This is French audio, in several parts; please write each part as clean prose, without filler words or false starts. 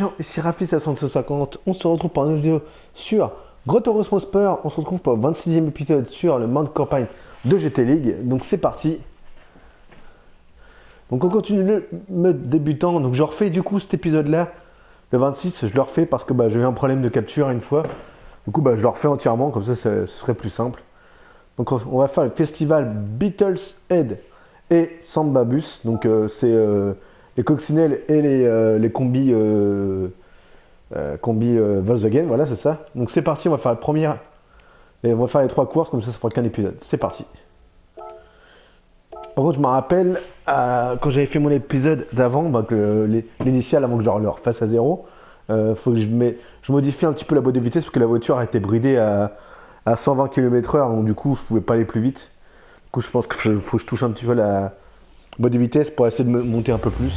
gens, ici Rafis à 150. On se retrouve pour une vidéo sur Gran Turismo Sport. On se retrouve pour le 26e épisode sur le mode campagne de GT League. Donc c'est parti. Donc on continue le mode débutant. Donc je refais du coup cet épisode là, le 26. Je le refais parce que j'ai eu un problème de capture une fois. Du coup je le refais entièrement, comme ça ce serait plus simple. Donc on va faire le festival Beatles Head et Samba Bus. Donc c'est les coccinelles et les combis Volkswagen, voilà c'est ça. Donc c'est parti, on va faire la première et on va faire les trois courses, comme ça fera qu'un épisode. C'est parti. Par contre je me rappelle quand j'avais fait mon épisode d'avant, que l'initial avant que je le refasse à zéro, faut que je modifie un petit peu la boîte de vitesse parce que la voiture a été bridée à 120 km/h, donc du coup je pouvais pas aller plus vite. Du coup je pense qu'il faut que je touche un petit peu la boîte de vitesse pour essayer de me monter un peu plus.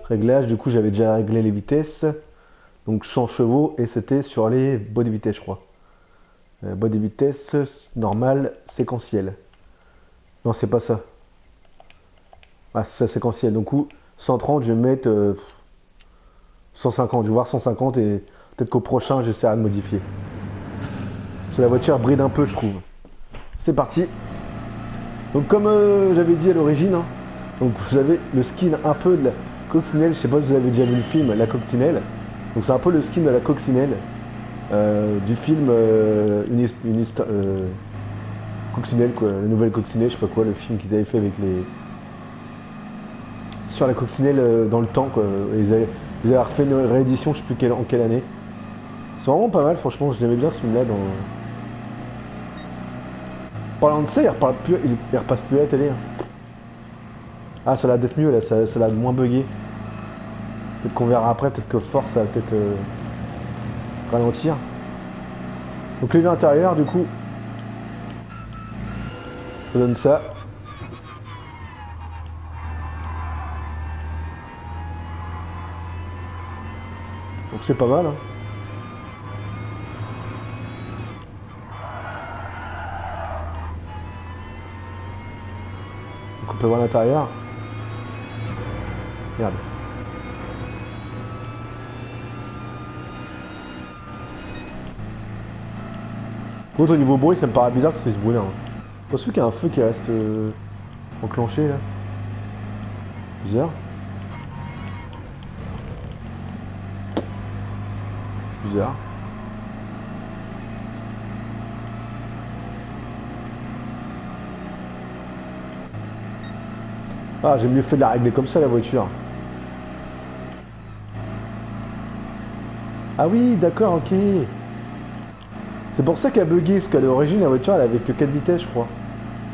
Réglage, du coup j'avais déjà réglé les vitesses, donc 100 chevaux et c'était sur les boîtes de vitesse je crois. Boîte de vitesse normale séquentielle. Non c'est pas ça. Ah c'est ça séquentiel, donc 130 je vais mettre 150, je vais voir 150 et peut-être qu'au prochain j'essaierai de modifier. Parce que la voiture bride un peu je trouve. C'est parti. Donc comme j'avais dit à l'origine, hein, donc vous avez le skin un peu de la coccinelle, je sais pas si vous avez déjà vu le film La Coccinelle. Donc c'est un peu le skin de la coccinelle du film Coccinelle quoi, la nouvelle Coccinelle, je sais pas quoi, le film qu'ils avaient fait avec les sur la coccinelle dans le temps quoi. Ils avaient refait une réédition, je sais plus en quelle année. C'est vraiment pas mal franchement, j'aimais bien ce film là dans. Parlant de ça, il repasse plus à la télé. Hein. Ah ça l'a d'être mieux là, ça l'a moins bugué. Peut-être qu'on verra après, peut-être que force ça va peut-être ralentir. Donc les vues intérieures du coup, ça donne ça. Donc c'est pas mal. Hein. Donc on peut voir l'intérieur. Merde. Contre au niveau bruit, ça me paraît bizarre que ça fait ce bruit là. Hein. Pas sûr qu'il y a un feu qui reste enclenché là. Bizarre. Bizarre. Ah, j'ai mieux fait de la régler comme ça la voiture. Ah oui, d'accord, ok. C'est pour ça qu'elle a bugué, parce qu'à l'origine la voiture elle avait que 4 vitesses je crois.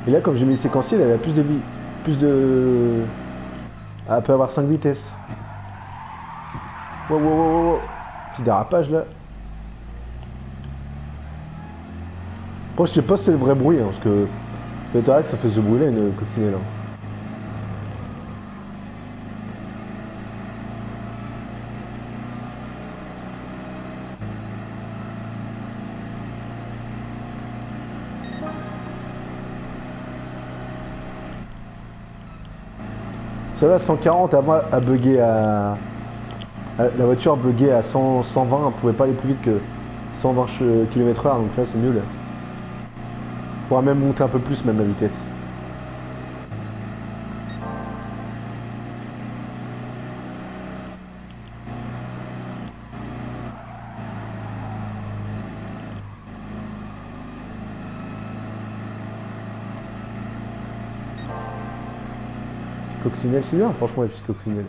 Et là comme j'ai mis le séquentiel, elle a plus de vie. Plus de. Elle peut avoir 5 vitesses. Wow, wow, wow, wow. Petit dérapage là. Après je sais pas si c'est le vrai bruit, hein, parce que peut-être que ça fait ce bruit là une coccinelle. Hein. Celle-là 140 à moi a bugué la voiture a bugué à 100, 120, on pouvait pas aller plus vite que 120 km/h, donc là c'est mieux là. On pourra même monter un peu plus même la vitesse. Coccinelle c'est bien franchement les petites coccinelles.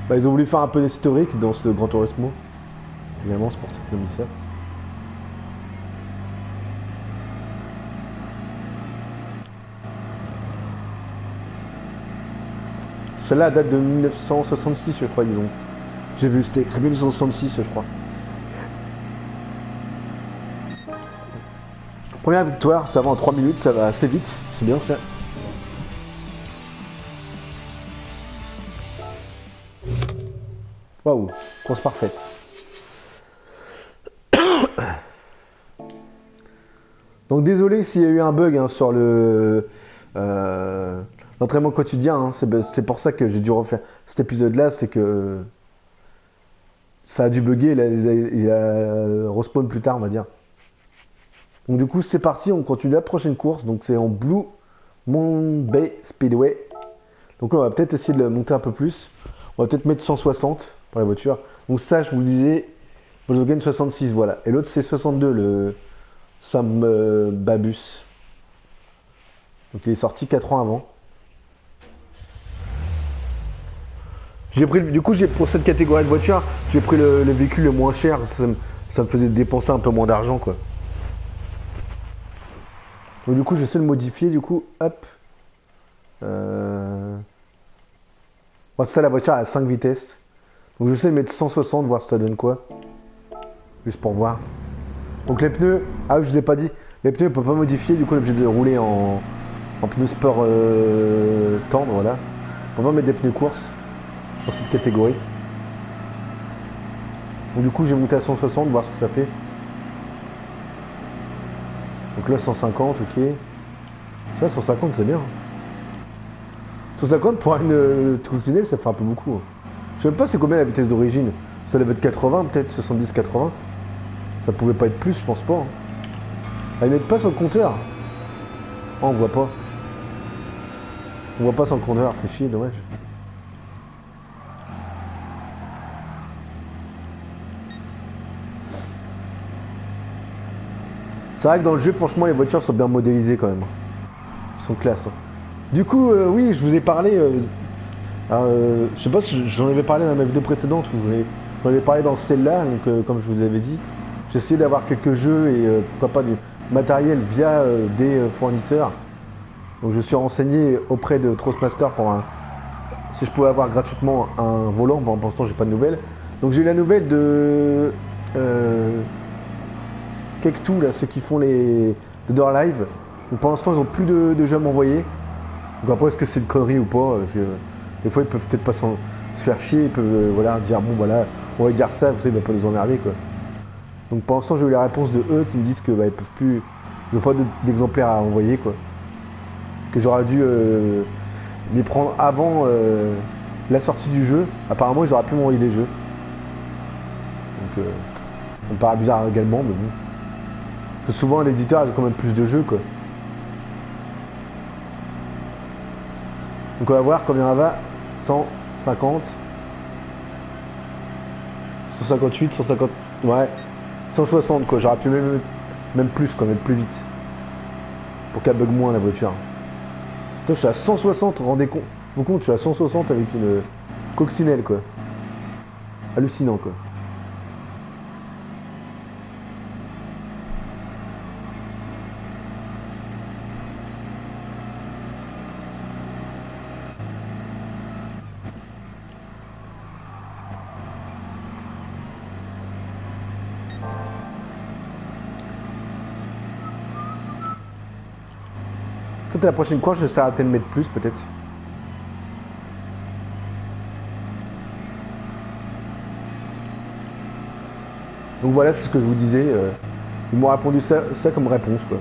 Ils ont voulu faire un peu d'historique dans ce Gran Turismo. Évidemment c'est pour ça qu'ils ont mis ça. Celle-là date de 1966 je crois disons. J'ai vu c'était écrit 1966 je crois. Première victoire, ça va en 3 minutes, ça va assez vite, c'est bien ça. Waouh, course parfaite. Donc désolé s'il y a eu un bug hein, sur l'entraînement quotidien. Hein. C'est pour ça que j'ai dû refaire cet épisode-là. C'est que ça a dû bugger. Il a respawn plus tard, on va dire. Donc du coup, c'est parti. On continue la prochaine course. Donc c'est en Blue Moon Bay Speedway. Donc là, on va peut-être essayer de le monter un peu plus. On va peut-être mettre 160 pour la voiture. Donc ça, je vous le disais, Volkswagen 66, voilà. Et l'autre, c'est 62, le Sam Babus. Donc il est sorti 4 ans avant. Du coup, pour cette catégorie de voiture, j'ai pris le véhicule le moins cher. Ça me faisait dépenser un peu moins d'argent, quoi. Donc du coup, j'essaie de le modifier. Du coup, hop. Bon, c'est ça, la voiture à 5 vitesses. Donc j'essaie de mettre 160, voir si ça donne quoi. Juste pour voir. Donc les pneus, ah oui, je vous ai pas dit, les pneus on peut pas modifier, du coup on est obligé de rouler en pneus sport tendre, voilà. On va mettre des pneus course dans cette catégorie. Donc du coup j'ai monté à 160, voir ce que ça fait. Donc là 150, ok. Ça 150 c'est bien. 150 pour une trottinette ça fait un peu beaucoup. Hein. Je sais même pas c'est combien la vitesse d'origine. Ça devait être 80 peut-être, 70-80. Ça pouvait pas être plus, je pense pas. Hein. Ah, ils mettent pas sur le compteur. Oh, on voit pas. On voit pas sur le compteur, c'est chier, dommage. C'est vrai que dans le jeu, franchement, les voitures sont bien modélisées quand même. Ils sont classe. Hein. Du coup, oui, je vous ai parlé. Je sais pas si j'en avais parlé dans ma vidéo précédente. J'en avais parlé dans celle-là, donc comme je vous avais dit. J'ai essayé d'avoir quelques jeux et pourquoi pas du matériel via des fournisseurs. Donc je suis renseigné auprès de Trustmaster pour si je pouvais avoir gratuitement un volant. Bon, pour l'instant j'ai pas de nouvelles. Donc j'ai eu la nouvelle de Kektou, là, ceux qui font les Door Live. Donc pour l'instant ils ont plus de jeux à m'envoyer. Donc après est-ce que c'est une connerie ou pas, parce que des fois ils peuvent peut-être pas se faire chier, ils peuvent voilà, dire bon voilà, on va dire ça, vous savez, il va pas nous emmerder quoi. Donc pour l'instant j'ai eu la réponse de eux qui me disent que bah, ils peuvent plus, ils n'ont pas d'exemplaires à envoyer quoi. Que j'aurais dû m'y prendre avant la sortie du jeu. Apparemment ils auraient pu m'envoyer des jeux. Donc ça me paraît bizarre également, mais bon. Parce que souvent l'éditeur a quand même plus de jeux quoi. Donc on va voir combien elle va. 150 158, 150, ouais, 160 quoi, j'aurais pu même plus quoi, mettre plus vite. Pour qu'elle bug moins la voiture. Toi je suis à 160, vous compte, je suis à 160 avec une coccinelle quoi. Hallucinant quoi. Peut-être la prochaine course, je serai à de mettre plus, peut-être. Donc voilà, c'est ce que je vous disais. Ils m'ont répondu ça comme réponse, quoi.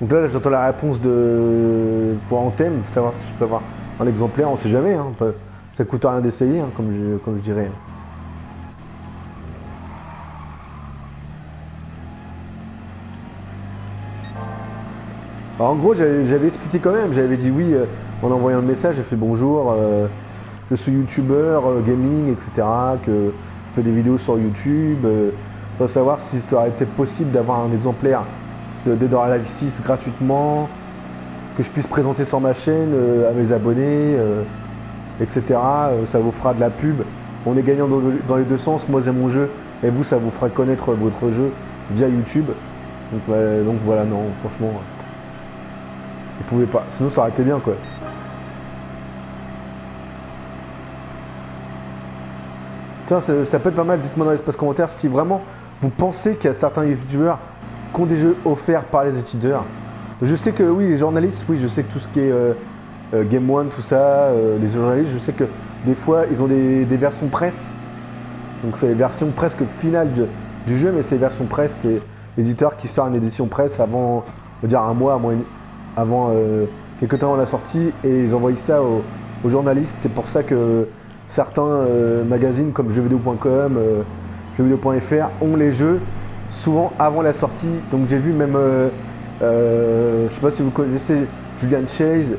Donc là, j'entends la réponse pour Anthem, savoir si je peux avoir un exemplaire, on sait jamais. Hein, ça coûte rien d'essayer, hein, comme je dirais. Alors, en gros, j'avais expliqué quand même, j'avais dit oui en envoyant le message, j'ai fait bonjour, je suis youtubeur, gaming, etc., que je fais des vidéos sur YouTube, pour savoir si ça aurait été possible d'avoir un exemplaire de Dead or Alive 6 gratuitement, que je puisse présenter sur ma chaîne à mes abonnés, etc. Ça vous fera de la pub, on est gagnant dans les deux sens, moi c'est mon jeu, et vous ça vous fera connaître votre jeu via YouTube. Donc voilà, non, franchement... Ils pouvaient pas, sinon ça aurait été bien quoi. Tiens, ça peut être pas mal, dites-moi dans l'espace commentaire si vraiment vous pensez qu'il y a certains youtubeurs qui ont des jeux offerts par les éditeurs. Je sais que oui, les journalistes, oui, je sais que tout ce qui est Game One, tout ça, les journalistes, je sais que des fois ils ont des versions presse. Donc c'est les versions presque finales du jeu, mais c'est les versions presse, c'est l'éditeur qui sort une édition presse avant, on va dire un mois avant quelques temps avant la sortie, et ils envoient ça aux journalistes. C'est pour ça que certains magazines comme jeuxvideo.com, jeuxvideo.fr ont les jeux souvent avant la sortie. Donc j'ai vu même, je sais pas si vous connaissez Julian Chase,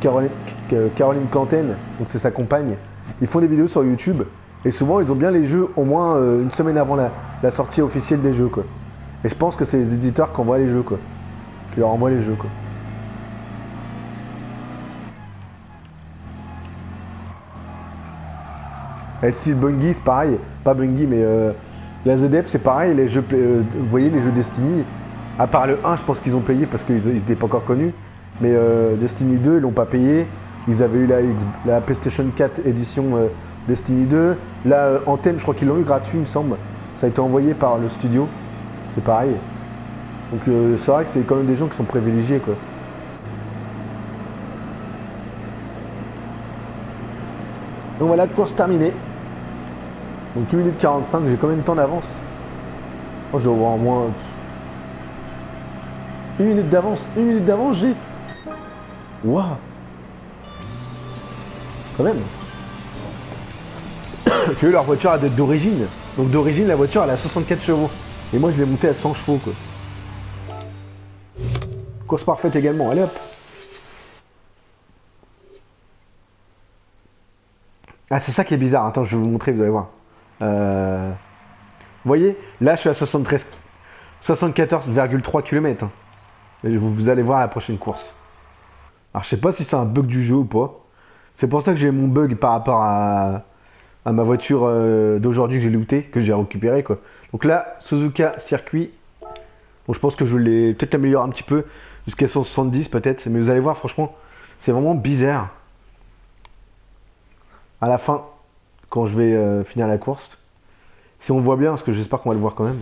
Caroline Canten, donc c'est sa compagne. Ils font des vidéos sur YouTube et souvent ils ont bien les jeux au moins une semaine avant la sortie officielle des jeux, quoi. Et je pense que c'est les éditeurs qui envoient les jeux, quoi, qui leur envoient les jeux, quoi. Et si Bungie c'est pareil, pas Bungie mais la ZF c'est pareil, les jeux, vous voyez les jeux Destiny, à part le 1 je pense qu'ils ont payé parce qu'ils n'étaient pas encore connus, mais Destiny 2 ils l'ont pas payé, ils avaient eu la PlayStation 4 édition Destiny 2, la Anthem je crois qu'ils l'ont eu gratuit il me semble, ça a été envoyé par le studio, c'est pareil. Donc c'est vrai que c'est quand même des gens qui sont privilégiés, quoi. Donc voilà, course terminée. Donc 1 minute 45, j'ai combien de temps d'avance? Oh, je dois avoir au moins 1 minute d'avance. 1 minute d'avance, j'ai. Waouh. Quand même. Que leur voiture a d'origine. Donc d'origine, la voiture elle a 64 chevaux. Et moi je l'ai montée à 100 chevaux, quoi. Course parfaite également, allez hop. Ah, c'est ça qui est bizarre. Attends, je vais vous montrer, vous allez voir. Vous voyez, là je suis à 74,3 km. Hein. Et vous allez voir la prochaine course. Alors je sais pas si c'est un bug du jeu ou pas. C'est pour ça que j'ai mon bug par rapport à ma voiture d'aujourd'hui que j'ai looté, que j'ai récupéré, quoi. Donc là, Suzuka circuit. Bon, je pense que je l'ai peut-être amélioré un petit peu jusqu'à 170 peut-être. Mais vous allez voir, franchement, c'est vraiment bizarre. À la fin, quand je vais finir la course, si on voit bien, parce que j'espère qu'on va le voir quand même.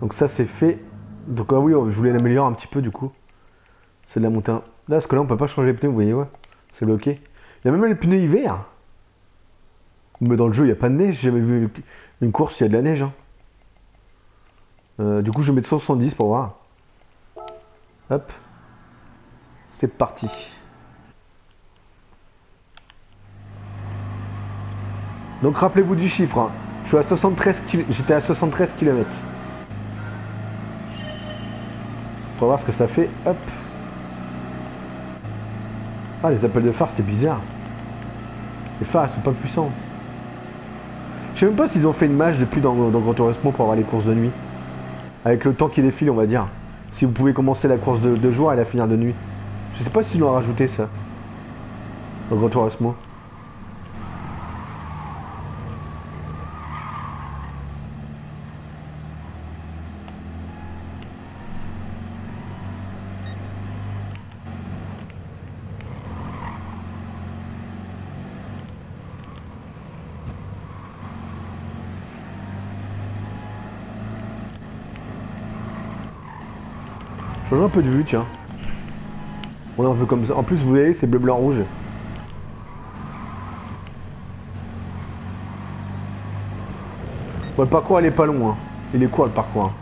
Donc ça c'est fait. Donc ah oui, je voulais l'améliorer un petit peu du coup. C'est de la montée. Là, parce que là on peut pas changer les pneus, vous voyez, ouais. C'est bloqué. Il y a même les pneus hiver. Mais dans le jeu, il n'y a pas de neige. J'ai jamais vu une course, il y a de la neige. Hein. Du coup, je vais mettre 170 pour voir. Hop. C'est parti. Donc rappelez-vous du chiffre. Hein. Je suis à 73 J'étais à 73 km. On va voir ce que ça fait. Hop. Ah, les appels de phare, c'est bizarre. Les phares, ils sont pas puissants. Je sais même pas s'ils ont fait une match depuis dans Gran Turismo pour avoir les courses de nuit. Avec le temps qui défile, on va dire. Si vous pouvez commencer la course de jour et la finir de nuit. Je sais pas s'ils l'ont rajouté ça. Dans Gran Turismo. Change un peu de vue, tiens. On est un peu comme ça. En plus, vous voyez, c'est bleu, blanc, rouge. Bon, le parcours, il est pas long. Hein. Il est court, le parcours. Hein.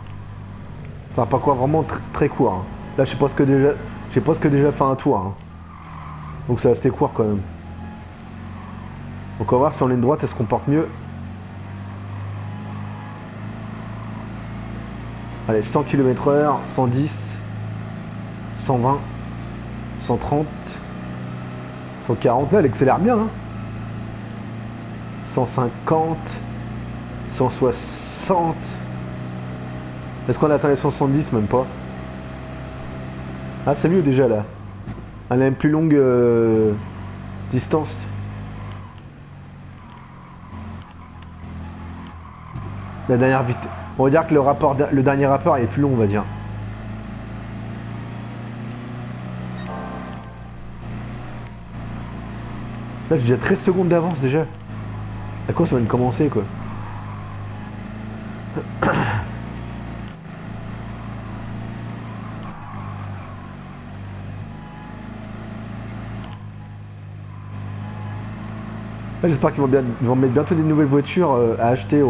C'est un parcours vraiment très court. Hein. Là, j'ai presque déjà fait un tour. Hein. Donc, c'est assez court quand même. Donc, on va voir si en ligne droite, elle se comporte mieux. Allez, 100 km/h, 110, 120, 130, 140. Là, elle accélère bien. Hein. 150, 160. Est-ce qu'on atteint les 170? Même pas. Ah, c'est mieux déjà là. Elle a une plus longue distance. La dernière vitesse. On va dire que le dernier rapport est plus long, on va dire. Là, j'ai déjà 13 secondes d'avance déjà. À quoi ça vient de commencer, quoi. Là, j'espère qu'ils vont mettre bientôt des nouvelles voitures à acheter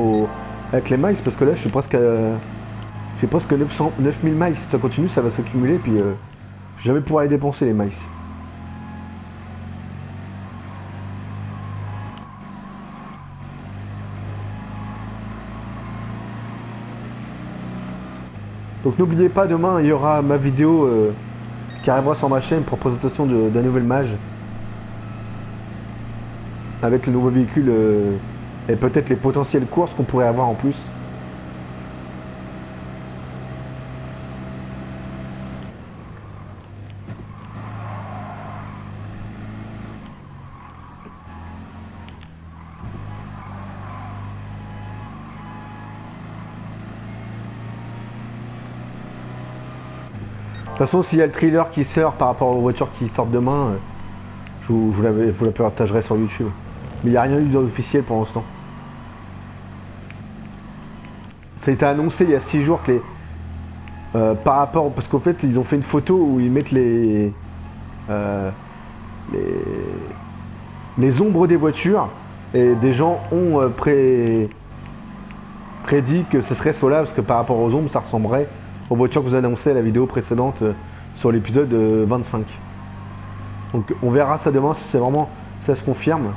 avec les miles, parce que là, je suis presque à... J'ai presque 9000 miles. Si ça continue, ça va s'accumuler, puis je vais jamais pouvoir les dépenser, les miles. Donc n'oubliez pas, demain, il y aura ma vidéo qui arrivera sur ma chaîne pour présentation d'un nouvel mage. Avec le nouveau véhicule et peut-être les potentielles courses qu'on pourrait avoir en plus. De toute façon, s'il y a le trailer qui sort par rapport aux voitures qui sortent demain, vous la partagerai sur YouTube. Mais il n'y a rien eu d'officiel pour l'instant. Ça a été annoncé il y a 6 jours que par rapport... Parce qu'en fait, ils ont fait une photo où ils mettent euh, les ombres des voitures. Et des gens ont prédit que ce serait cela, parce que par rapport aux ombres, ça ressemblerait aux voitures que vous annoncez à la vidéo précédente sur l'épisode 25. Donc on verra ça demain si c'est vraiment ça se confirme.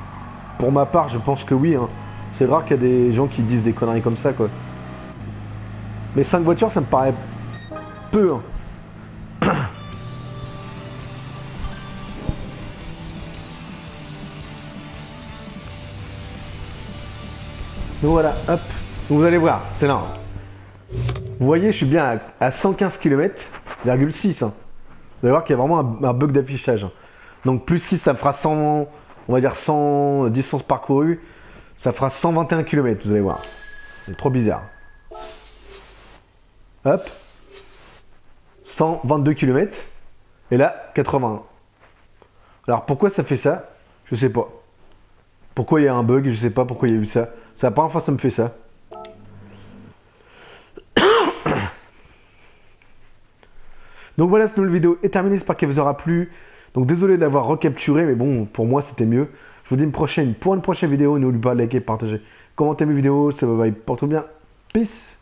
Pour ma part, je pense que oui. Hein. C'est rare qu'il y a des gens qui disent des conneries comme ça, quoi. Mais 5 voitures, ça me paraît peu. Hein. Donc voilà, hop. Donc vous allez voir, c'est là. Vous voyez, je suis bien à 115 km,6. Hein. Vous allez voir qu'il y a vraiment un bug d'affichage. Hein. Donc plus 6, ça me fera 100, on va dire 100 distance parcourue. Ça fera 121 km, vous allez voir. C'est trop bizarre. Hop. 122 km. Et là, 81. Alors pourquoi ça fait ça? Je sais pas. Pourquoi il y a un bug? Je sais pas pourquoi il y a eu ça. C'est la première fois que ça me fait ça. Donc voilà, cette nouvelle vidéo est terminée, j'espère qu'elle vous aura plu. Donc désolé d'avoir recapturé, mais bon, pour moi c'était mieux. Je vous dis pour une prochaine vidéo, n'oubliez pas de liker, partager, commenter mes vidéos, ça va, portez bien. Peace.